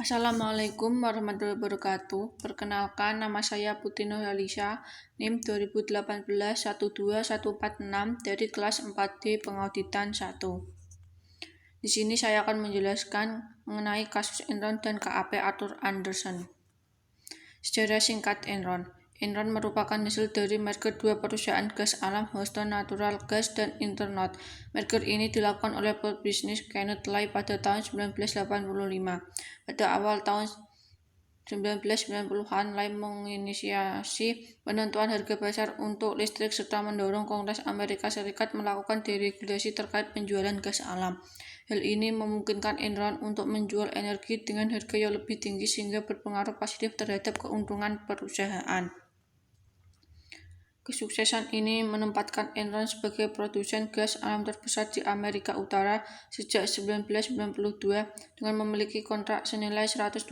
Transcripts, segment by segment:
Assalamualaikum warahmatullahi wabarakatuh. Perkenalkan, nama saya Putri Nurhalisha, NIM 2018-12146 dari kelas 4D Pengauditan 1. Di sini saya akan menjelaskan mengenai kasus Enron dan KAP Arthur Andersen. Sejarah singkat Enron. Enron merupakan hasil dari merger dua perusahaan gas alam Houston Natural Gas dan Internote. Merger ini dilakukan oleh pebisnis Kenneth Lay pada tahun 1985. Pada awal tahun 1990-an, Lay menginisiasi penentuan harga pasar untuk listrik serta mendorong Kongres Amerika Serikat melakukan deregulasi terkait penjualan gas alam. Hal ini memungkinkan Enron untuk menjual energi dengan harga yang lebih tinggi sehingga berpengaruh positif terhadap keuntungan perusahaan. Kesuksesan ini menempatkan Enron sebagai produsen gas alam terbesar di Amerika Utara sejak 1992 dengan memiliki kontrak senilai 122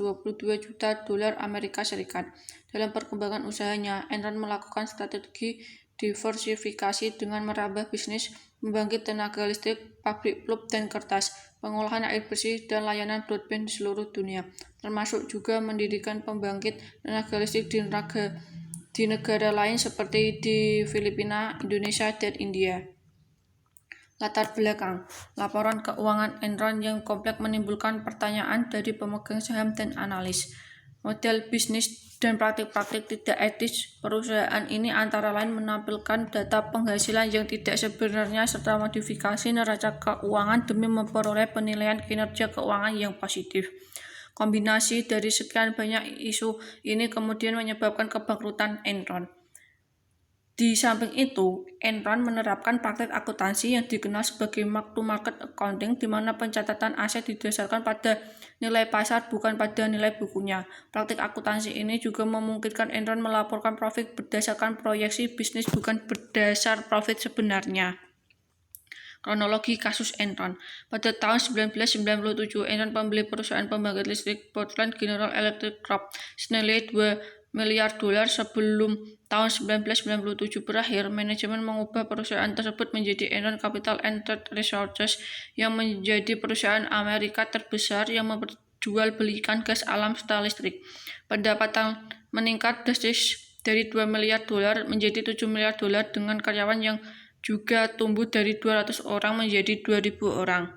juta dolar Amerika Serikat. Dalam perkembangan usahanya, Enron melakukan strategi diversifikasi dengan merambah bisnis pembangkit tenaga listrik, pabrik pulp dan kertas, pengolahan air bersih, dan layanan broadband di seluruh dunia, termasuk juga mendirikan pembangkit tenaga listrik di negara lain seperti di Filipina, Indonesia, dan India. Latar belakang. Laporan keuangan Enron yang kompleks menimbulkan pertanyaan dari pemegang saham dan analis. Model bisnis dan praktik-praktik tidak etis perusahaan ini antara lain menampilkan data penghasilan yang tidak sebenarnya serta modifikasi neraca keuangan demi memperoleh penilaian kinerja keuangan yang positif. Kombinasi dari sekian banyak isu ini kemudian menyebabkan kebangkrutan Enron. Di samping itu, Enron menerapkan praktik akuntansi yang dikenal sebagai mark-to-market accounting, di mana pencatatan aset didasarkan pada nilai pasar bukan pada nilai bukunya. Praktik akuntansi ini juga memungkinkan Enron melaporkan profit berdasarkan proyeksi bisnis bukan berdasar profit sebenarnya. Kronologi kasus Enron. Pada tahun 1997, Enron membeli perusahaan pembangkit listrik Portland General Electric Corp senilai $2 miliar. Sebelum tahun 1997 berakhir, manajemen mengubah perusahaan tersebut menjadi Enron Capital and Trade Resources yang menjadi perusahaan Amerika terbesar yang memperjualbelikan gas alam serta listrik. Pendapatan meningkat drastis dari $2 miliar menjadi $7 miliar dengan karyawan yang juga tumbuh dari 200 orang menjadi 2.000 orang.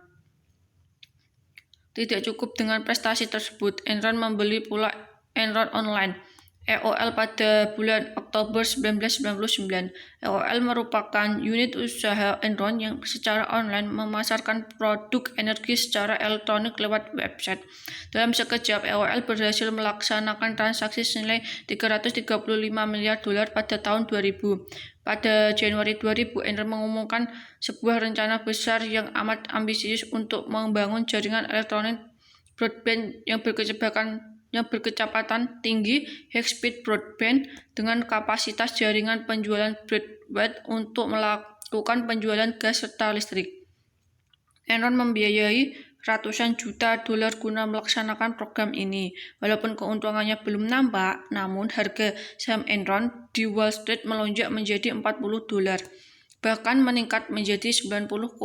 Tidak cukup dengan prestasi tersebut, Enron membeli pula Enron Online (EOL) pada bulan Oktober 1999. EOL merupakan unit usaha Enron yang secara online memasarkan produk energi secara elektronik lewat website. Dalam sekejap, EOL berhasil melaksanakan transaksi senilai $335 miliar pada tahun 2000. Pada Januari 2000, Enron mengumumkan sebuah rencana besar yang amat ambisius untuk membangun jaringan elektronik broadband yang berkecepatan tinggi, high-speed broadband, dengan kapasitas jaringan penjualan bandwidth untuk melakukan penjualan gas serta listrik. Enron membiayai ratusan juta dolar guna melaksanakan program ini. Walaupun keuntungannya belum nampak, namun harga saham Enron di Wall Street melonjak menjadi $40, bahkan meningkat menjadi 90,56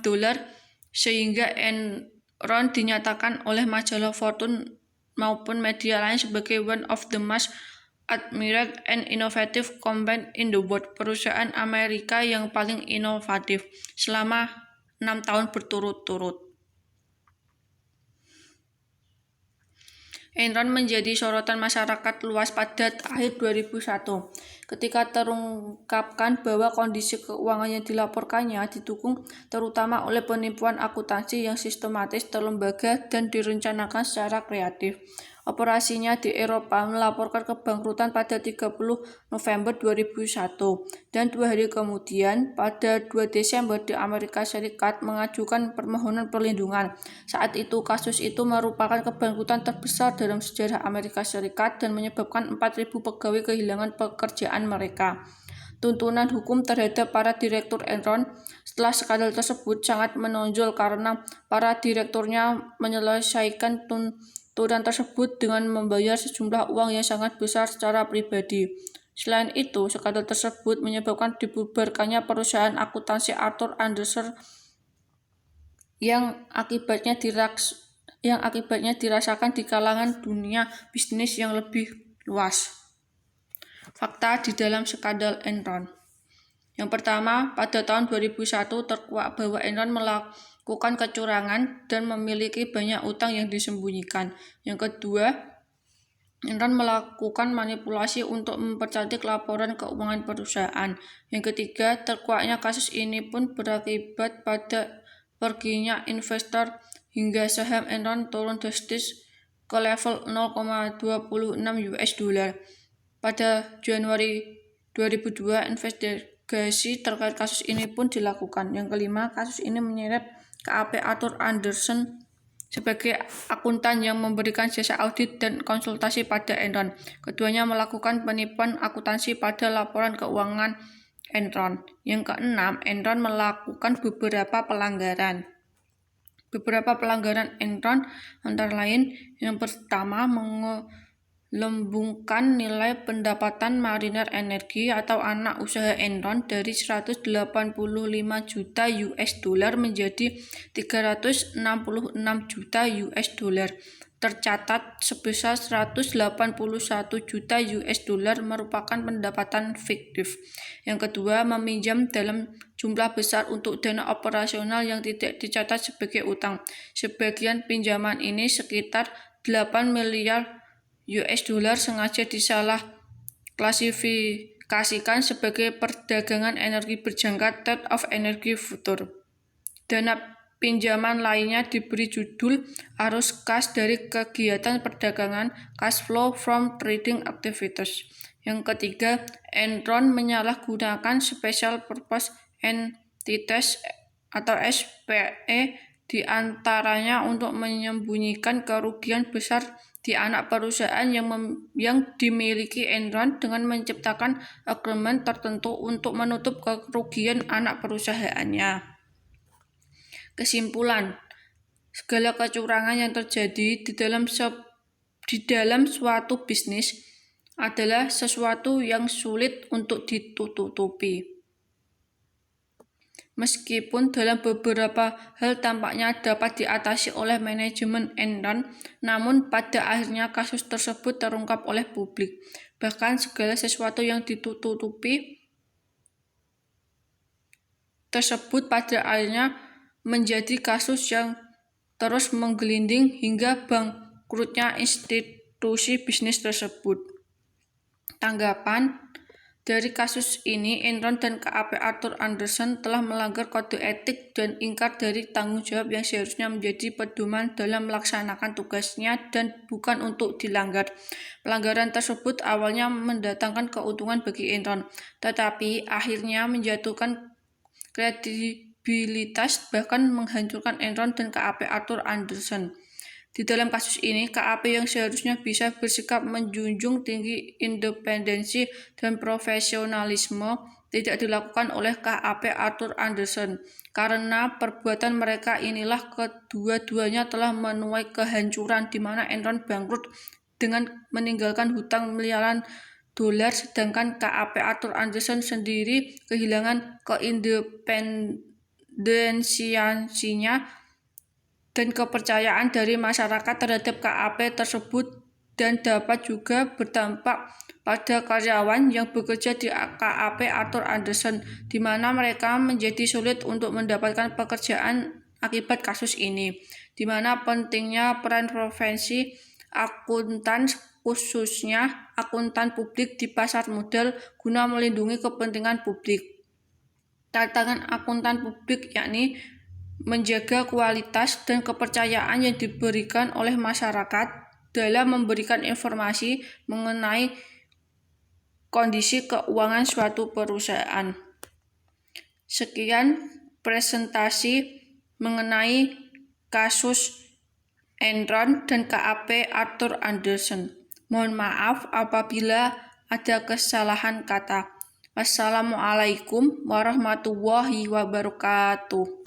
dolar, sehingga Enron dinyatakan oleh majalah Fortune maupun media lain sebagai one of the most admired and innovative company in the world, perusahaan Amerika yang paling inovatif selama 6 tahun berturut-turut. Enron menjadi sorotan masyarakat luas pada akhir 2001 ketika terungkapkan bahwa kondisi keuangan yang dilaporkannya didukung terutama oleh penipuan akuntansi yang sistematis, terlembaga, dan direncanakan secara kreatif. Operasinya di Eropa melaporkan kebangkrutan pada 30 November 2001 dan 2 hari kemudian pada 2 Desember di Amerika Serikat mengajukan permohonan perlindungan. Saat itu kasus itu merupakan kebangkrutan terbesar dalam sejarah Amerika Serikat dan menyebabkan 4.000 pegawai kehilangan pekerjaan mereka. Tuntunan hukum terhadap para direktur Enron setelah skandal tersebut sangat menonjol karena para direkturnya menyelesaikan tuntutan tersebut dengan membayar sejumlah uang yang sangat besar secara pribadi. Selain itu, skandal tersebut menyebabkan dibubarkannya perusahaan akuntansi Arthur Andersen yang akibatnya dirasakan di kalangan dunia bisnis yang lebih luas. Fakta di dalam skandal Enron. Yang pertama, pada tahun 2001 terkuak bahwa Enron melakukan kecurangan dan memiliki banyak utang yang disembunyikan. Yang kedua, Enron melakukan manipulasi untuk mempercantik laporan keuangan perusahaan. Yang ketiga, terkuaknya kasus ini pun berakibat pada perginya investor hingga saham Enron turun drastis ke level 0,26 US dollar. Pada Januari 2002, investigasi terkait kasus ini pun dilakukan. Yang kelima, kasus ini menyeret KAP Arthur Andersen sebagai akuntan yang memberikan jasa audit dan konsultasi pada Enron. Keduanya melakukan penipuan akuntansi pada laporan keuangan Enron. Yang keenam, Enron melakukan beberapa pelanggaran. Beberapa pelanggaran Enron antara lain, yang pertama, melembungkan nilai pendapatan Mariner Energy atau anak usaha Enron dari 185 juta US dollar menjadi 366 juta US dollar. Tercatat sebesar 181 juta US dollar merupakan pendapatan fiktif. Yang kedua, meminjam dalam jumlah besar untuk dana operasional yang tidak dicatat sebagai utang. Sebagian pinjaman ini sekitar 8 miliar US dollar sengaja disalah klasifikasikan sebagai perdagangan energi berjangka trade of energy future. Dana pinjaman lainnya diberi judul arus kas dari kegiatan perdagangan, cash flow from trading activities. Yang ketiga, Enron menyalahgunakan Special Purpose Entities atau SPE di antaranya untuk menyembunyikan kerugian besar di anak perusahaan yang dimiliki Enron dengan menciptakan agreement tertentu untuk menutup kerugian anak perusahaannya. Kesimpulan, segala kecurangan yang terjadi di dalam suatu bisnis adalah sesuatu yang sulit untuk ditutupi. Meskipun dalam beberapa hal tampaknya dapat diatasi oleh manajemen Enron, namun pada akhirnya kasus tersebut terungkap oleh publik. Bahkan segala sesuatu yang ditutupi tersebut pada akhirnya menjadi kasus yang terus menggelinding hingga bangkrutnya institusi bisnis tersebut. Tanggapan dari kasus ini, Enron dan KAP Arthur Andersen telah melanggar kode etik dan ingkar dari tanggung jawab yang seharusnya menjadi pedoman dalam melaksanakan tugasnya dan bukan untuk dilanggar. Pelanggaran tersebut awalnya mendatangkan keuntungan bagi Enron, tetapi akhirnya menjatuhkan kredibilitas bahkan menghancurkan Enron dan KAP Arthur Andersen. Di dalam kasus ini, KAP yang seharusnya bisa bersikap menjunjung tinggi independensi dan profesionalisme tidak dilakukan oleh KAP Arthur Andersen. Karena perbuatan mereka inilah kedua-duanya telah menuai kehancuran di mana Enron bangkrut dengan meninggalkan hutang miliaran dolar, sedangkan KAP Arthur Andersen sendiri kehilangan keindependensiasinya dan kepercayaan dari masyarakat terhadap KAP tersebut, dan dapat juga berdampak pada karyawan yang bekerja di KAP Arthur Andersen, di mana mereka menjadi sulit untuk mendapatkan pekerjaan akibat kasus ini, di mana pentingnya peran profesi akuntan, khususnya akuntan publik di pasar modal guna melindungi kepentingan publik. Tantangan akuntan publik yakni menjaga kualitas dan kepercayaan yang diberikan oleh masyarakat dalam memberikan informasi mengenai kondisi keuangan suatu perusahaan. Sekian presentasi mengenai kasus Enron dan KAP Arthur Andersen. Mohon maaf apabila ada kesalahan kata. Wassalamualaikum warahmatullahi wabarakatuh.